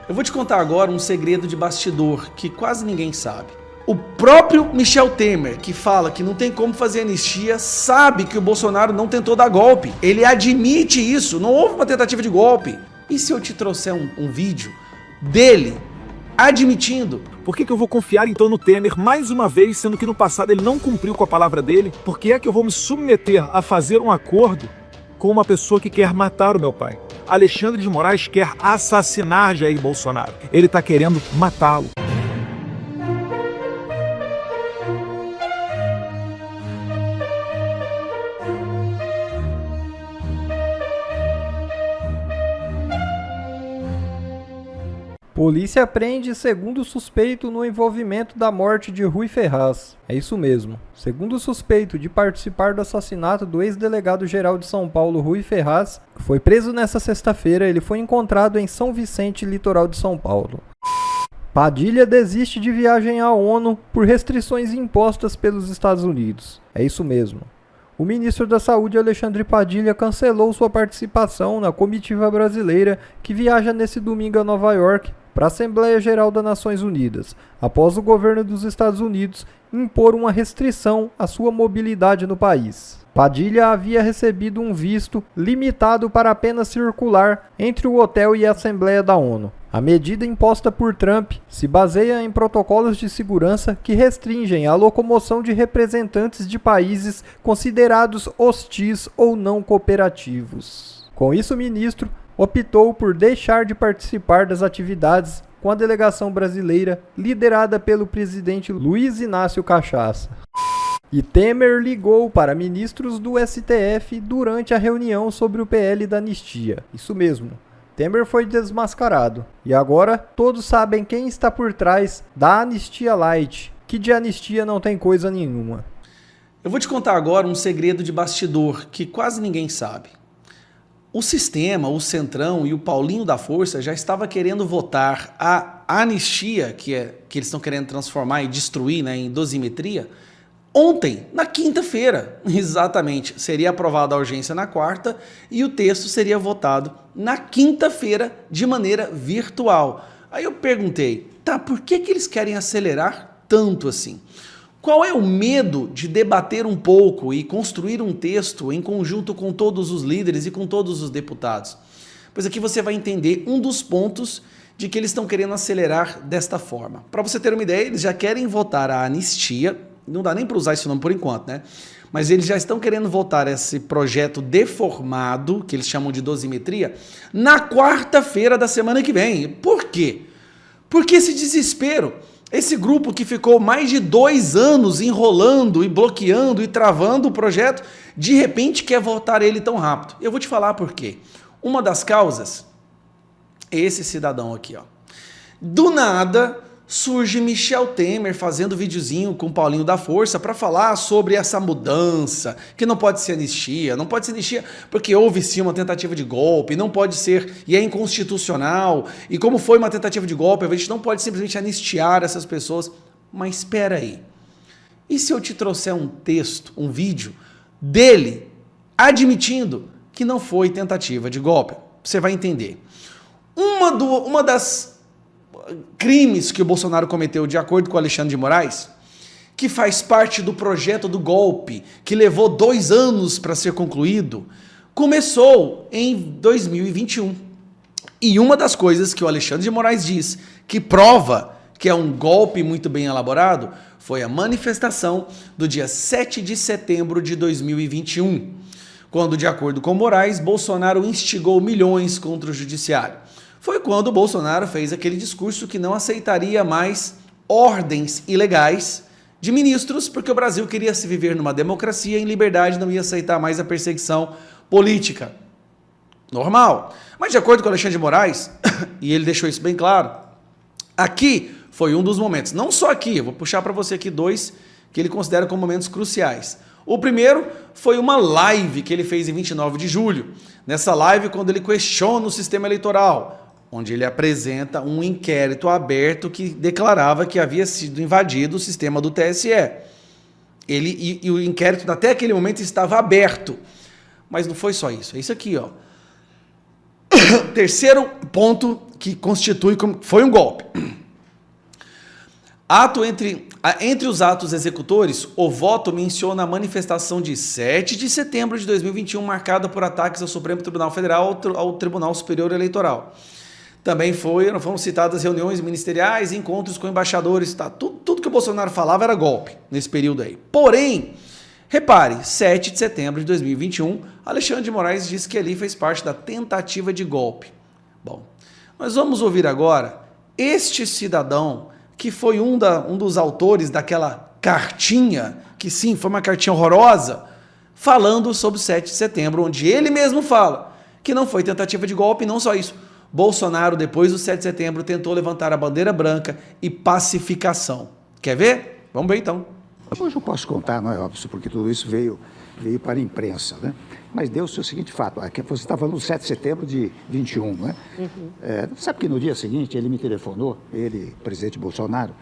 Eu vou te contar agora um segredo de bastidor que quase ninguém sabe. O próprio Michel Temer, que fala que não tem como fazer anistia, sabe que o Bolsonaro não tentou dar golpe. Ele admite isso, não houve uma tentativa de golpe. E se eu te trouxer um vídeo dele admitindo? Por que eu vou confiar então no Temer mais uma vez, sendo que no passado ele não cumpriu com a palavra dele? Por que é que eu vou me submeter a fazer um acordo com uma pessoa que quer matar o meu pai? Alexandre de Moraes quer assassinar Jair Bolsonaro. Ele está querendo matá-lo. Polícia prende segundo suspeito no envolvimento da morte de Rui Ferraz. É isso mesmo. Segundo suspeito de participar do assassinato do ex-delegado-geral de São Paulo, Rui Ferraz, que foi preso nesta sexta-feira, ele foi encontrado em São Vicente, litoral de São Paulo. Padilha desiste de viagem à ONU por restrições impostas pelos Estados Unidos. É isso mesmo. O ministro da Saúde, Alexandre Padilha, cancelou sua participação na comitiva brasileira que viaja nesse domingo a Nova York para a Assembleia Geral das Nações Unidas, após o governo dos Estados Unidos impor uma restrição à sua mobilidade no país. Padilha havia recebido um visto limitado para apenas circular entre o hotel e a Assembleia da ONU. A medida imposta por Trump se baseia em protocolos de segurança que restringem a locomoção de representantes de países considerados hostis ou não cooperativos. Com isso, o ministro optou por deixar de participar das atividades com a delegação brasileira liderada pelo presidente Luiz Inácio Cachaça. E Temer ligou para ministros do STF durante a reunião sobre o PL da anistia. Isso mesmo. Temer foi desmascarado. E agora todos sabem quem está por trás da Anistia Light, que de anistia não tem coisa nenhuma. Eu vou te contar agora um segredo de bastidor que quase ninguém sabe. O sistema, o Centrão e o Paulinho da Força já estava querendo votar a anistia, que eles estão querendo transformar e destruir, né, em dosimetria, ontem, na quinta-feira, exatamente. Seria aprovada a urgência na quarta e o texto seria votado na quinta-feira de maneira virtual. Aí eu perguntei, tá, por que eles querem acelerar tanto assim? Qual é o medo de debater um pouco e construir um texto em conjunto com todos os líderes e com todos os deputados? Pois aqui você vai entender um dos pontos de que eles estão querendo acelerar desta forma. Para você ter uma ideia, eles já querem votar a anistia, não dá nem para usar esse nome por enquanto, né? Mas eles já estão querendo votar esse projeto deformado, que eles chamam de dosimetria, na quarta-feira da semana que vem. Por quê? Porque esse desespero, esse grupo que ficou mais de 2 anos enrolando e bloqueando e travando o projeto, de repente quer votar ele tão rápido. Eu vou te falar por quê. Uma das causas é esse cidadão aqui, ó. Do nada surge Michel Temer fazendo videozinho com o Paulinho da Força para falar sobre essa mudança, que não pode ser anistia, não pode ser anistia porque houve sim uma tentativa de golpe, não pode ser, e é inconstitucional, e como foi uma tentativa de golpe, a gente não pode simplesmente anistiar essas pessoas. Mas espera aí, e se eu te trouxer um texto, um vídeo dele admitindo que não foi tentativa de golpe? Você vai entender. Uma das crimes que o Bolsonaro cometeu, de acordo com Alexandre de Moraes, que faz parte do projeto do golpe, que levou 2 anos para ser concluído, começou em 2021. E uma das coisas que o Alexandre de Moraes diz, que prova que é um golpe muito bem elaborado, foi a manifestação do dia 7 de setembro de 2021, quando, de acordo com Moraes, Bolsonaro instigou milhões contra o judiciário. Foi quando o Bolsonaro fez aquele discurso que não aceitaria mais ordens ilegais de ministros, porque o Brasil queria se viver numa democracia em liberdade, não ia aceitar mais a perseguição política. Normal. Mas de acordo com Alexandre de Moraes, e ele deixou isso bem claro, aqui foi um dos momentos, não só aqui, eu vou puxar para você aqui 2 que ele considera como momentos cruciais. O primeiro foi uma live que ele fez em 29 de julho. Nessa live, quando ele questiona o sistema eleitoral, onde ele apresenta um inquérito aberto que declarava que havia sido invadido o sistema do TSE. E o inquérito até aquele momento estava aberto. Mas não foi só isso. É isso aqui, ó. Terceiro ponto que constitui como foi um golpe. Entre os atos executores, o voto menciona a manifestação de 7 de setembro de 2021, marcada por ataques ao Supremo Tribunal Federal ao Tribunal Superior Eleitoral. Também foram citadas reuniões ministeriais, encontros com embaixadores, tá? Tudo que o Bolsonaro falava era golpe nesse período aí. Porém, repare, 7 de setembro de 2021, Alexandre de Moraes disse que ali fez parte da tentativa de golpe. Bom, nós vamos ouvir agora este cidadão que foi um dos autores daquela cartinha, que sim, foi uma cartinha horrorosa, falando sobre o 7 de setembro, onde ele mesmo fala que não foi tentativa de golpe, e não só isso. Bolsonaro, depois do 7 de setembro, tentou levantar a bandeira branca e pacificação. Quer ver? Vamos ver então. Hoje eu posso contar, não é óbvio, porque tudo isso veio para a imprensa, né? Mas deu-se o seguinte fato, você está falando do 7 de setembro de 21, né? Sabe que no dia seguinte ele me telefonou, o presidente Bolsonaro,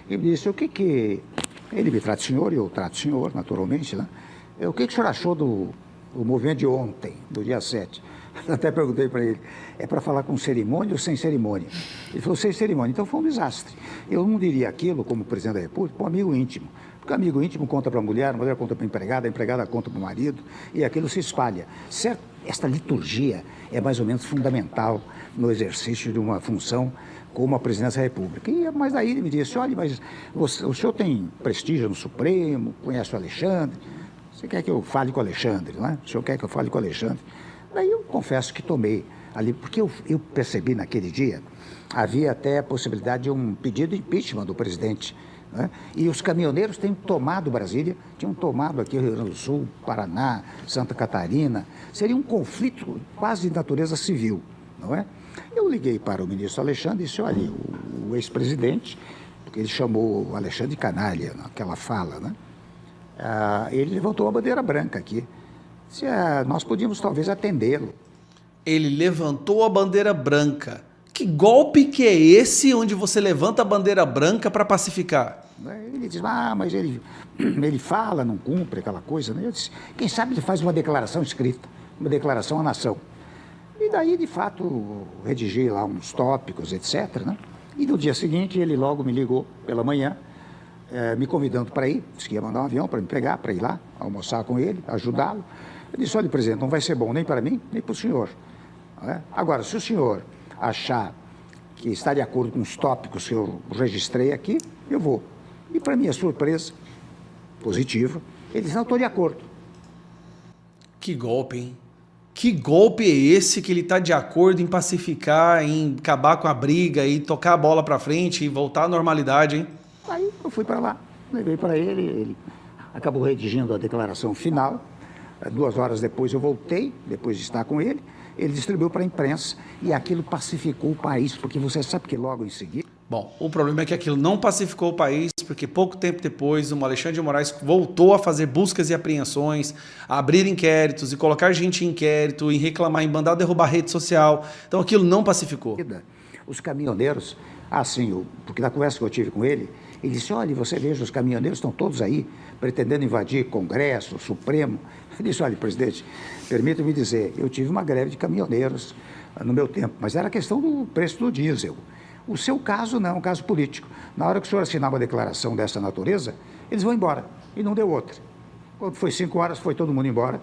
e me disse, ele me trata de senhor, e eu trato de senhor, naturalmente, né? O que o senhor achou do movimento de ontem, do dia 7? Até perguntei para ele, é para falar com cerimônia ou sem cerimônia? Ele falou, sem cerimônia, então foi um desastre. Eu não diria aquilo, como presidente da República, para um amigo íntimo. Porque o amigo íntimo conta para a mulher conta para a empregada conta para o marido, e aquilo se espalha. Certo? Esta liturgia é mais ou menos fundamental no exercício de uma função como a presidência da República. Mas aí ele me disse, olha, mas o senhor tem prestígio no Supremo, conhece o Alexandre, você quer que eu fale com o Alexandre, não é? O senhor quer que eu fale com o Alexandre? Daí eu confesso que tomei ali, porque eu percebi naquele dia, havia até a possibilidade de um pedido de impeachment do presidente, né? E os caminhoneiros têm tomado Brasília, tinham tomado aqui o Rio Grande do Sul, Paraná, Santa Catarina. Seria um conflito quase de natureza civil, não é? Eu liguei para o ministro Alexandre e disse, olha, o ex-presidente, porque ele chamou o Alexandre de canalha naquela fala, né? Ele levantou a bandeira branca aqui. Disse, nós podíamos talvez atendê-lo. Ele levantou a bandeira branca. Que golpe que é esse onde você levanta a bandeira branca para pacificar? Ele diz, mas ele fala, não cumpre aquela coisa, né? Eu disse, quem sabe ele faz uma declaração escrita, uma declaração à nação. E daí, de fato, redigi lá uns tópicos, etc., né? E no dia seguinte, ele logo me ligou pela manhã, me convidando para ir, disse que ia mandar um avião para me pegar, para ir lá, almoçar com ele, ajudá-lo. Eu disse, olha, presidente, não vai ser bom nem para mim, nem para o senhor. Agora, se o senhor achar que está de acordo com os tópicos que eu registrei aqui, eu vou. E para minha surpresa, positiva, ele disse, não, estou de acordo. Que golpe, hein? Que golpe é esse que ele está de acordo em pacificar, em acabar com a briga e tocar a bola para frente e voltar à normalidade, hein? Aí eu fui para lá, levei para ele acabou redigindo a declaração final. 2 horas depois eu voltei, depois de estar com ele distribuiu para a imprensa e aquilo pacificou o país, porque você sabe que logo em seguida... Bom, o problema é que aquilo não pacificou o país, porque pouco tempo depois o Alexandre de Moraes voltou a fazer buscas e apreensões, a abrir inquéritos e colocar gente em inquérito, e reclamar, em mandar derrubar a rede social. Então aquilo não pacificou. Os caminhoneiros, porque na conversa que eu tive com ele disse, olha, você veja, os caminhoneiros estão todos aí pretendendo invadir Congresso, Supremo. Ele disse, olha, presidente, permita-me dizer, eu tive uma greve de caminhoneiros no meu tempo, mas era questão do preço do diesel. O seu caso não é um caso político. Na hora que o senhor assinar uma declaração dessa natureza, eles vão embora, e não deu outra. Quando foi 5 horas, foi todo mundo embora,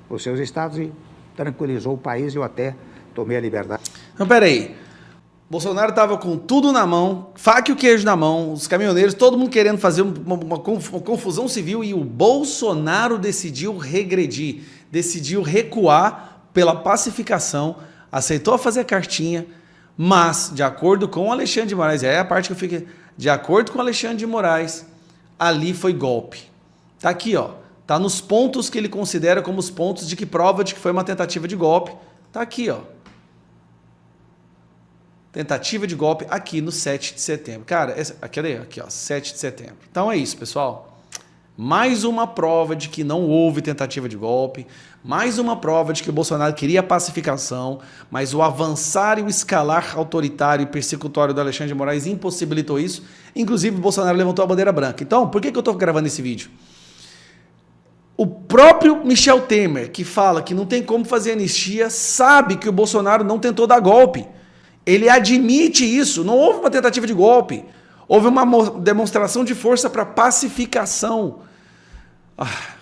os seus estados, e tranquilizou o país, e eu até tomei a liberdade. Então, peraí. Bolsonaro estava com tudo na mão, faca e o queijo na mão, os caminhoneiros, todo mundo querendo fazer uma confusão civil, e o Bolsonaro decidiu regredir, decidiu recuar pela pacificação, aceitou fazer a cartinha, mas, de acordo com o Alexandre de Moraes, é a parte que eu fiquei, de acordo com o Alexandre de Moraes, ali foi golpe. Tá aqui, ó, tá nos pontos que ele considera como os pontos de que prova de que foi uma tentativa de golpe, tá aqui, ó. Tentativa de golpe aqui no 7 de setembro. Cara, aqui ó, 7 de setembro. Então é isso, pessoal. Mais uma prova de que não houve tentativa de golpe, mais uma prova de que o Bolsonaro queria a pacificação, mas o avançar e o escalar autoritário e persecutório do Alexandre de Moraes impossibilitou isso. Inclusive, o Bolsonaro levantou a bandeira branca. Então, por que eu estou gravando esse vídeo? O próprio Michel Temer, que fala que não tem como fazer anistia, sabe que o Bolsonaro não tentou dar golpe. Ele admite isso. Não houve uma tentativa de golpe. Houve uma demonstração de força para pacificação.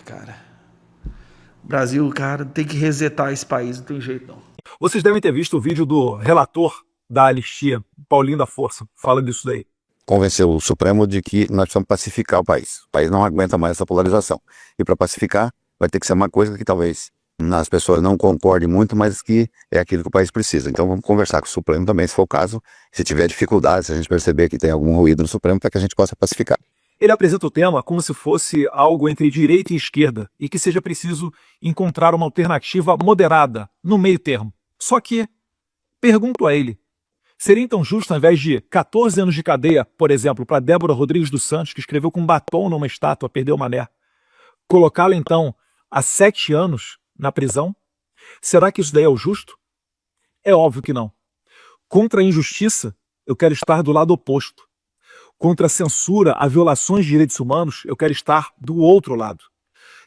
Cara. Brasil, cara, tem que resetar esse país, não tem jeito não. Vocês devem ter visto o vídeo do relator da anistia, Paulinho da Força, fala disso daí. Convenceu o Supremo de que nós precisamos pacificar o país. O país não aguenta mais essa polarização. E para pacificar, vai ter que ser uma coisa que talvez as pessoas não concordem muito, mas que é aquilo que o país precisa. Então vamos conversar com o Supremo também, se for o caso. Se tiver dificuldade, se a gente perceber que tem algum ruído no Supremo, para que a gente possa pacificar. Ele apresenta o tema como se fosse algo entre direita e esquerda e que seja preciso encontrar uma alternativa moderada, no meio termo. Só que, pergunto a ele, seria então justo, ao invés de 14 anos de cadeia, por exemplo, para Débora Rodrigues dos Santos, que escreveu com batom numa estátua, perdeu o mané, colocá-la então a 7 anos na prisão? Será que isso daí é o justo? É óbvio que não. Contra a injustiça, eu quero estar do lado oposto. Contra a censura, a violações de direitos humanos, eu quero estar do outro lado.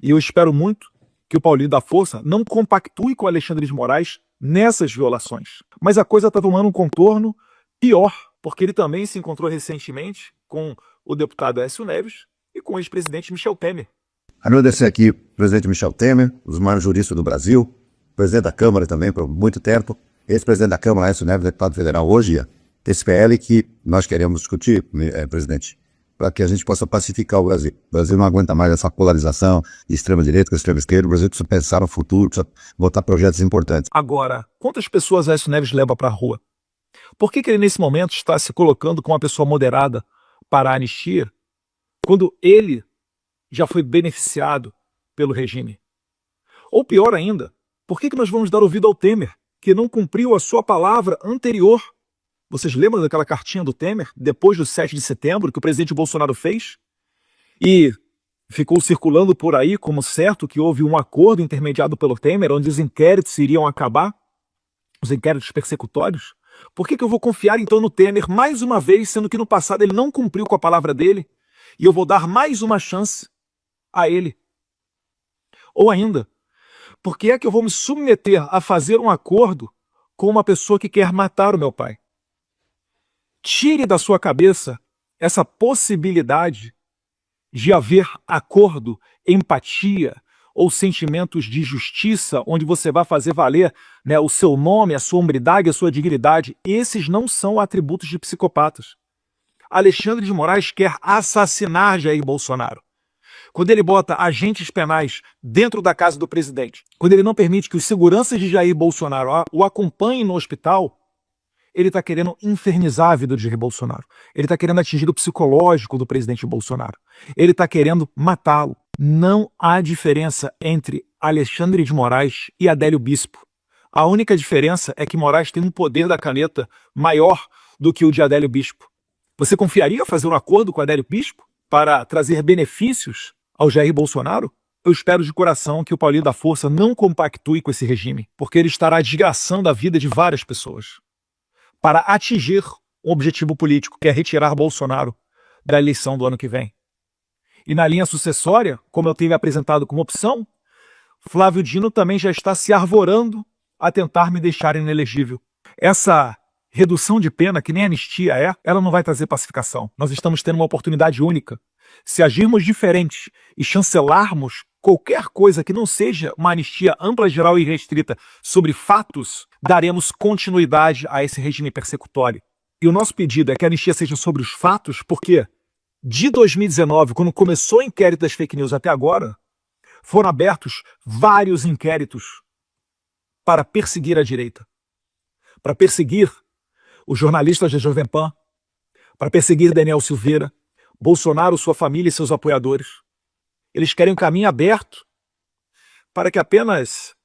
E eu espero muito que o Paulinho da Força não compactue com o Alexandre de Moraes nessas violações. Mas a coisa está tomando um contorno pior, porque ele também se encontrou recentemente com o deputado Aécio Neves e com o ex-presidente Michel Temer. Agradecer aqui o presidente Michel Temer, os maiores juristas do Brasil, presidente da Câmara também por muito tempo, ex-presidente da Câmara, Aécio Neves, deputado federal hoje, esse PL que nós queremos discutir, presidente, para que a gente possa pacificar o Brasil. O Brasil não aguenta mais essa polarização de extrema-direita com extrema-esquerda. O Brasil precisa pensar no futuro, precisa botar projetos importantes. Agora, quantas pessoas Aécio Neves leva para a rua? Por que ele, nesse momento, está se colocando como uma pessoa moderada para a anistia, quando ele já foi beneficiado pelo regime? Ou pior ainda, por que nós vamos dar ouvido ao Temer, que não cumpriu a sua palavra anterior? Vocês lembram daquela cartinha do Temer, depois do 7 de setembro, que o presidente Bolsonaro fez? E ficou circulando por aí como certo que houve um acordo intermediado pelo Temer, onde os inquéritos iriam acabar, os inquéritos persecutórios? Por que eu vou confiar então no Temer mais uma vez, sendo que no passado ele não cumpriu com a palavra dele, e eu vou dar mais uma chance a ele? Ou ainda, por que é que eu vou me submeter a fazer um acordo com uma pessoa que quer matar o meu pai? Tire da sua cabeça essa possibilidade de haver acordo, empatia ou sentimentos de justiça, onde você vai fazer valer, né, o seu nome, a sua hombridade, a sua dignidade. Esses não são atributos de psicopatas. Alexandre de Moraes quer assassinar Jair Bolsonaro. Quando ele bota agentes penais dentro da casa do presidente, quando ele não permite que os seguranças de Jair Bolsonaro o acompanhem no hospital, ele está querendo infernizar a vida de Jair Bolsonaro. Ele está querendo atingir o psicológico do presidente Bolsonaro. Ele está querendo matá-lo. Não há diferença entre Alexandre de Moraes e Adélio Bispo. A única diferença é que Moraes tem um poder da caneta maior do que o de Adélio Bispo. Você confiaria fazer um acordo com Adélio Bispo para trazer benefícios ao Jair Bolsonaro? Eu espero de coração que o Paulinho da Força não compactue com esse regime, porque ele estará desgraçando a vida de várias pessoas para atingir um objetivo político, que é retirar Bolsonaro da eleição do ano que vem. E na linha sucessória, como eu tenho apresentado como opção, Flávio Dino também já está se arvorando a tentar me deixar inelegível. Essa redução de pena, que nem anistia ela não vai trazer pacificação. Nós estamos tendo uma oportunidade única. Se agirmos diferente e chancelarmos qualquer coisa que não seja uma anistia ampla, geral e restrita sobre fatos, daremos continuidade a esse regime persecutório. E o nosso pedido é que a anistia seja sobre os fatos, porque de 2019, quando começou o inquérito das fake news até agora, foram abertos vários inquéritos para perseguir a direita, para perseguir os jornalistas da Jovem Pan, para perseguir Daniel Silveira, Bolsonaro, sua família e seus apoiadores. Eles querem um caminho aberto para que apenas,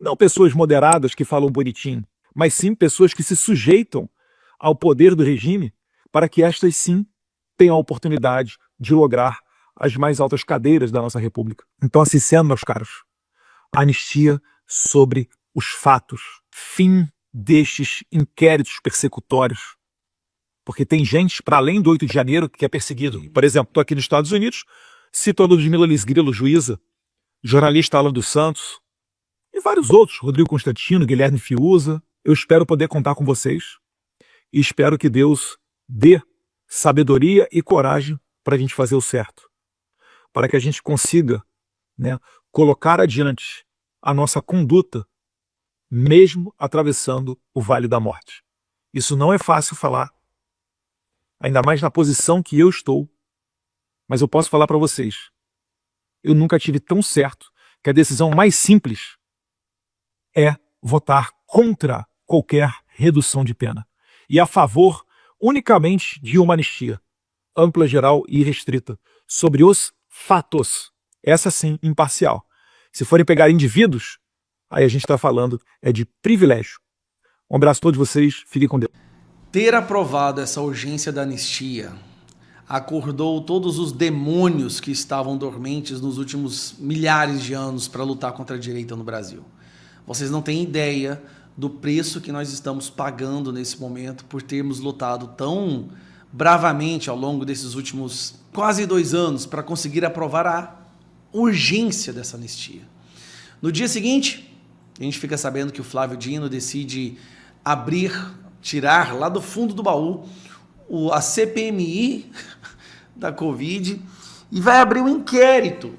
não pessoas moderadas que falam bonitinho, mas sim pessoas que se sujeitam ao poder do regime, para que estas sim tenham a oportunidade de lograr as mais altas cadeiras da nossa república. Então, assim sendo, meus caros, anistia sobre os fatos, fim destes inquéritos persecutórios. Porque tem gente, para além do 8 de janeiro, que é perseguido. Por exemplo, estou aqui nos Estados Unidos, cito a Ludmila Liz Grilo, juíza jornalista Alan dos Santos e vários outros, Rodrigo Constantino, Guilherme Fiuza. Eu espero poder contar com vocês e espero que Deus dê sabedoria e coragem para a gente fazer o certo, para que a gente consiga, né, colocar adiante a nossa conduta, mesmo atravessando o vale da morte. Isso não é fácil falar, ainda mais na posição que eu estou, mas eu posso falar para vocês, eu nunca tive tão certo que a decisão mais simples é votar contra qualquer redução de pena e a favor unicamente de uma anistia ampla, geral e restrita sobre os fatos, essa sim imparcial. Se forem pegar indivíduos, aí a gente está falando de privilégio. Um abraço a todos vocês, fiquem com Deus. Ter aprovado essa urgência da anistia acordou todos os demônios que estavam dormentes nos últimos milhares de anos para lutar contra a direita no Brasil. Vocês não têm ideia do preço que nós estamos pagando nesse momento por termos lutado tão bravamente ao longo desses últimos quase 2 anos para conseguir aprovar a urgência dessa anistia. No dia seguinte, a gente fica sabendo que o Flávio Dino decide tirar lá do fundo do baú a CPMI da Covid e vai abrir um inquérito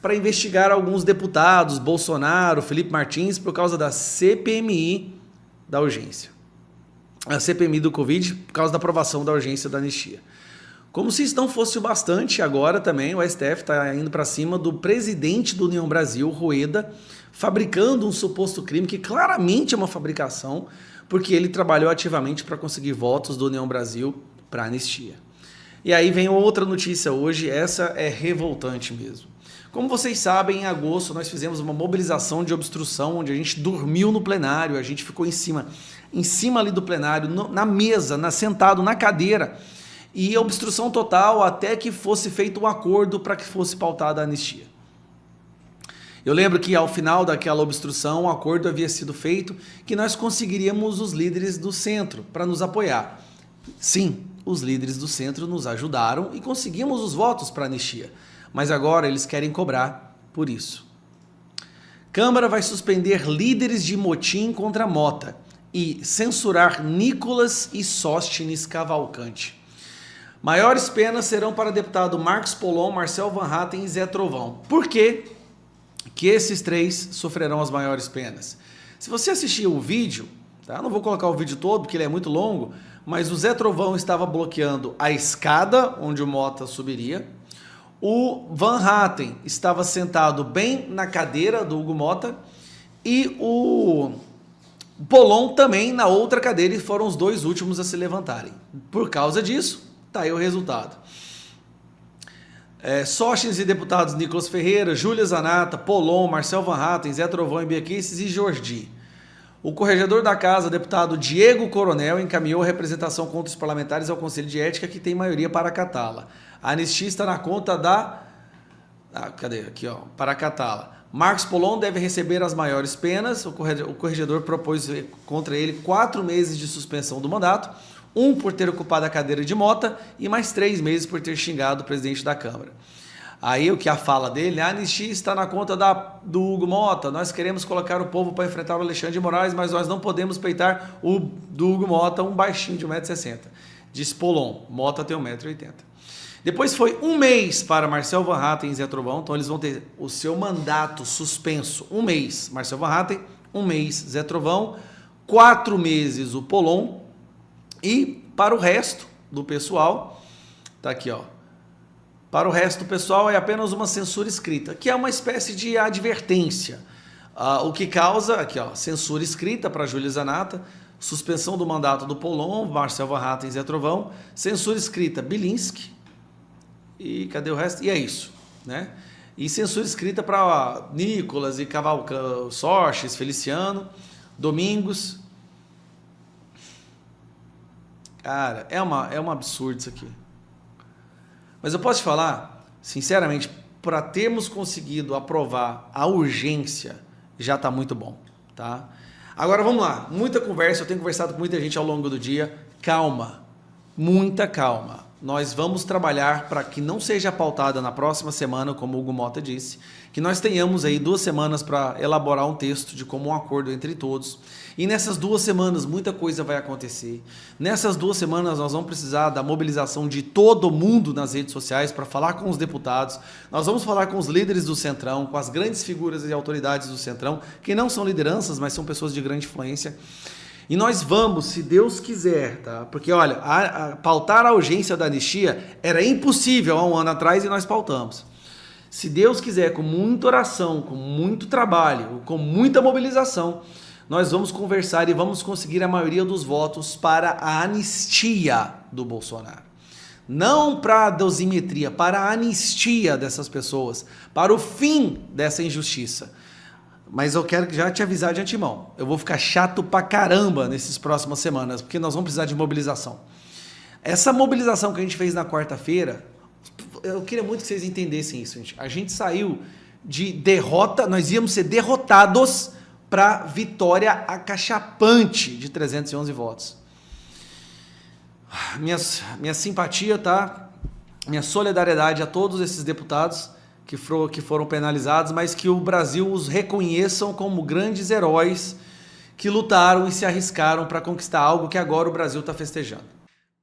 para investigar alguns deputados, Bolsonaro, Felipe Martins, por causa da CPMI da urgência. A CPMI do Covid por causa da aprovação da urgência da anistia. Como se isso não fosse o bastante, agora também o STF está indo para cima do presidente do União Brasil, Rueda, fabricando um suposto crime que claramente é uma fabricação, porque ele trabalhou ativamente para conseguir votos do União Brasil para anistia. E aí vem outra notícia hoje, essa é revoltante mesmo. Como vocês sabem, em agosto nós fizemos uma mobilização de obstrução, onde a gente dormiu no plenário, a gente ficou em cima ali do plenário, na mesa, sentado na cadeira, e obstrução total até que fosse feito um acordo para que fosse pautada a anistia. Eu lembro que ao final daquela obstrução, um acordo havia sido feito que nós conseguiríamos os líderes do centro para nos apoiar. Sim, os líderes do centro nos ajudaram e conseguimos os votos para a anistia. Mas agora eles querem cobrar por isso. Câmara vai suspender líderes de motim contra Mota e censurar Nicolas e Sóstenes Cavalcante. Maiores penas serão para deputado Marcos Polon, Marcel Van Hatten e Zé Trovão. Por quê que esses 3 sofrerão as maiores penas? Se você assistir o vídeo, tá? Não vou colocar o vídeo todo porque ele é muito longo, mas o Zé Trovão estava bloqueando a escada onde o Mota subiria. O Van Hatten estava sentado bem na cadeira do Hugo Mota e o Polon também na outra cadeira, e foram os 2 últimos a se levantarem. Por causa disso, tá aí o resultado. Sóstenes e deputados Nicolas Ferreira, Júlia Zanata, Polon, Marcel Van Hatten, Zé Trovão e Biaquices e Jordi. O corregedor da casa, deputado Diego Coronel, encaminhou a representação contra os parlamentares ao Conselho de Ética, que tem maioria para acatá-la. A anistia está na conta da... para acatá-la. Marcos Polon deve receber as maiores penas. O corregedor propôs contra ele 4 meses de suspensão do mandato, 1 por ter ocupado a cadeira de Mota e mais 3 meses por ter xingado o presidente da Câmara. Aí o que a fala dele, a anistia está na conta do Hugo Mota, nós queremos colocar o povo para enfrentar o Alexandre de Moraes, mas nós não podemos peitar o do Hugo Mota, um baixinho de 1,60 m. Diz Polon, Mota tem 1,80 m. Depois foi 1 mês para Marcel Van Hatten e Zé Trovão, então eles vão ter o seu mandato suspenso 1 mês, Marcel Van Hatten, 1 mês Zé Trovão, 4 meses o Polon, e para o resto do pessoal, tá aqui ó, para o resto do pessoal é apenas uma censura escrita, que é uma espécie de advertência. O que causa, aqui ó, censura escrita para Júlia Zanata, suspensão do mandato do Polon, Marcel Van Hatten e Zé Trovão, censura escrita Bilinski, e cadê o resto? E é isso, né? E censura escrita para Nicolas e Cavalcante, Sorches, Feliciano, Domingos. Cara, é um absurdo isso aqui. Mas eu posso te falar, sinceramente, para termos conseguido aprovar a urgência, já está muito bom, tá? Agora vamos lá, muita conversa, eu tenho conversado com muita gente ao longo do dia. Calma, muita calma. Nós vamos trabalhar para que não seja pautada na próxima semana, como o Hugo Mota disse, que nós tenhamos aí 2 semanas para elaborar um texto de como um acordo entre todos. E nessas 2 semanas muita coisa vai acontecer. Nessas 2 semanas nós vamos precisar da mobilização de todo mundo nas redes sociais para falar com os deputados. Nós vamos falar com os líderes do Centrão, com as grandes figuras e autoridades do Centrão, que não são lideranças, mas são pessoas de grande influência. E nós vamos, se Deus quiser, tá? Porque, olha, pautar a urgência da anistia era impossível há um ano atrás e nós pautamos. Se Deus quiser, com muita oração, com muito trabalho, com muita mobilização, nós vamos conversar e vamos conseguir a maioria dos votos para a anistia do Bolsonaro. Não para a dosimetria, para a anistia dessas pessoas, para o fim dessa injustiça. Mas eu quero já te avisar de antemão, eu vou ficar chato pra caramba nessas próximas semanas, porque nós vamos precisar de mobilização. Essa mobilização que a gente fez na quarta-feira, eu queria muito que vocês entendessem isso, gente. A gente saiu de derrota, nós íamos ser derrotados para vitória acachapante de 311 votos. Minha simpatia, tá? Minha solidariedade a todos esses deputados que foram penalizados, mas que o Brasil os reconheçam como grandes heróis que lutaram e se arriscaram para conquistar algo que agora o Brasil está festejando.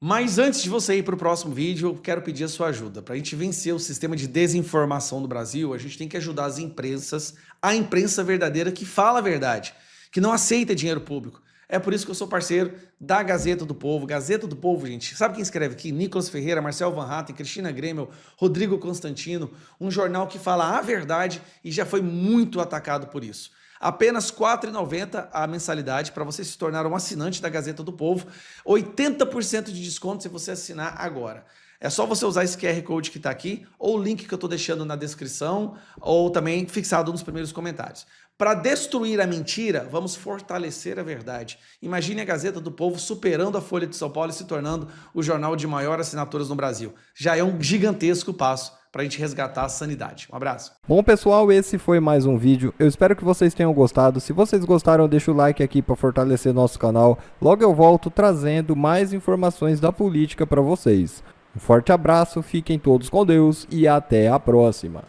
Mas antes de você ir para o próximo vídeo, eu quero pedir a sua ajuda. Para a gente vencer o sistema de desinformação do Brasil, a gente tem que ajudar as imprensas, a imprensa verdadeira que fala a verdade, que não aceita dinheiro público. É por isso que eu sou parceiro da Gazeta do Povo. Gazeta do Povo, gente, sabe quem escreve aqui? Nicolas Ferreira, Marcel Van Hatten, Cristina Grêmio, Rodrigo Constantino, um jornal que fala a verdade e já foi muito atacado por isso. Apenas R$ 4,90 a mensalidade para você se tornar um assinante da Gazeta do Povo, 80% de desconto se você assinar agora. É só você usar esse QR Code que está aqui, ou o link que eu estou deixando na descrição, ou também fixado nos primeiros comentários. Para destruir a mentira, vamos fortalecer a verdade. Imagine a Gazeta do Povo superando a Folha de São Paulo e se tornando o jornal de maior assinaturas no Brasil. Já é um gigantesco passo para a gente resgatar a sanidade. Um abraço. Bom, pessoal, esse foi mais um vídeo. Eu espero que vocês tenham gostado. Se vocês gostaram, deixa o like aqui para fortalecer nosso canal. Logo eu volto trazendo mais informações da política para vocês. Um forte abraço, fiquem todos com Deus e até a próxima.